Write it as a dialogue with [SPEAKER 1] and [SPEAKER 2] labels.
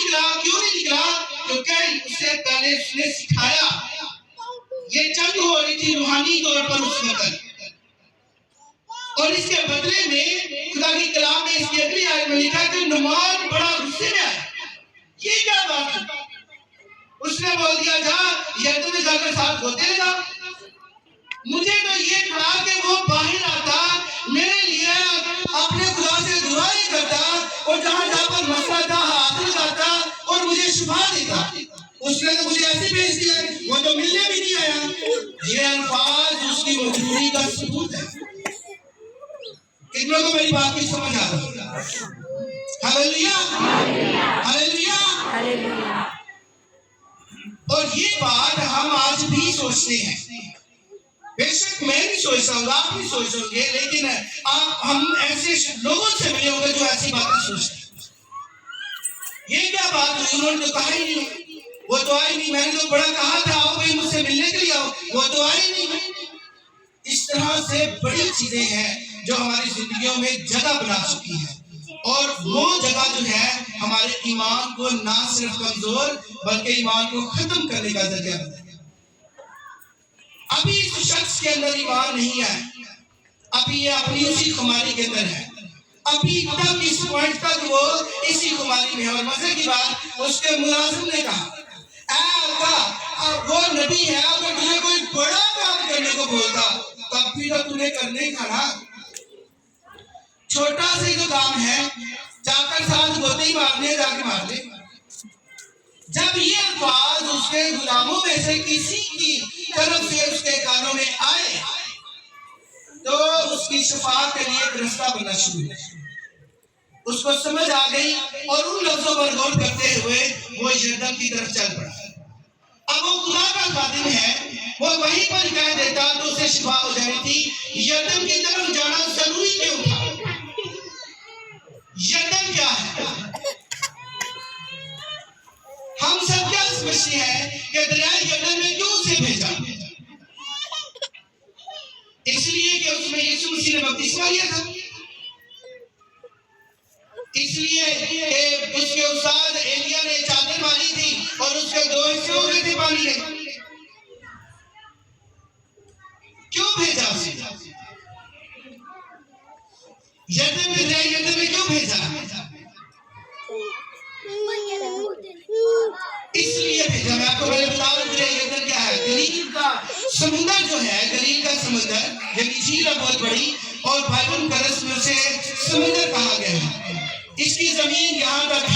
[SPEAKER 1] نکلا؟ کیوں نہیں نکلا؟ کیونکہ اسے پہلے اس نے سکھایا. یہ جنگ ہو رہی تھی روحانی طور پر اس وقت، اور اس کے بدلے میں خدا کی کلام میں اس کی اگلی آیت میں لکھا کہ نعمان بڑا غصے میں آیا. یہ کیا بات ہے؟ اس نے بول دیا جا یردن میں جا کر ساتھ ہوتے لگا. مجھے تو یہ کھڑا کہ وہ باہر آتا، میرے لیے اپنے خدا سے دعائیں کرتا، اور جہاں جہاں پر مسئلہ تھا ہاتھ لگاتا اور مجھے شفا دیتا. اس نے تو مجھے ایسے بھیج دیا، وہ تو ملنے بھی نہیں آیا. یہ الفاظ اس کی مجبوری کا ثبوت ہے. کتنوں کو میری بات کی سمجھ آ رہی ہے؟ ہلیلویا ہلیلویا ہلیلویا. اور یہ بات ہم آج بھی سوچتے ہیں. بے شک میں نہیں سوچتا ہوں، آپ نہیں سوچ ہوں گے، لیکن ہم ایسے لوگوں سے ملے ہوں گے جو ایسی باتیں سوچتے ہیں. یہ کیا بات ہوئی؟ انہوں نے تو کہا ہی نہیں، وہ تو آئی نہیں. میں نے تو بڑا کہا تھا آؤ بھائی مجھ سے ملنے کے لیے آؤ، وہ تو آئی نہیں. اس طرح سے بڑی چیزیں ہیں جو ہماری زندگیوں میں جگہ بنا چکی ہیں، اور وہ جگہ جو ہے ہمارے ایمان کو نہ صرف کمزور بلکہ ایمان کو ختم کرنے کا ذریعہ بنا. ابھی اس شخص کے اندر ایمان نہیں ہے، ابھی یہ اپنی اسی خماری کے اندر ہے، ابھی تک اس پوائنٹ تک وہ اسی خماری میں ہے. اور مزے کی بات، اس کے ملازم نے کہا اے آقا وہ نبی ہے، اگر تجھے کوئی بڑا کام کرنے کو بولتا تب بھی تو تمہیں کرنے کا نا. چھوٹا سے جو کام ہے جا کر ساتھ گوتے ہی مارنے، جا کے مار لے. جب یہ الفاظ اس کے غلاموں میں سے کسی کی طرف سے اس کے کانوں میں آئے تو اس کی شفاعت کے لیے ایک رستہ بننا شروع ہوا. اس کو سمجھ آ گئی اور ان لفظوں پر غور کرتے ہوئے وہ یردن کی طرف چل پڑا. اب وہ خدا کا خادم ہے، وہ وہیں پر کہہ دیتا تو اسے شفا ہو جانی تھی. یردن کی طرف جانا ضروری کیوں تھا؟ یردن کیا ہے؟ ہم سب کیا سمجھتے ہیں کہ دریائے یردن میں کیوں اسے بھیجا؟ اس لیے کہ اس میں یسوع مسیح نے بپتسمہ لیا تھا، اس لیے کہ اس کے استاد ایلیا نے چادر ماری تھی اور اس کے 2 حصے ہو گئے تھے پانی کے. کیوں بھیجا اسے؟ یردن میں جائے، یردن میں کیوں بھیجا؟ اس لیے بھیجا. میں آپ کو پہلے بتا دوں دریا یردن کیا ہے. گلیل کا سمندر جو ہے، گلیل کا سمندر یعنی جھیل ہے بہت بڑی، اور بائبل مقدس میں اسے سمندر کہا گیا ہے. اس کی زمین یہاں تک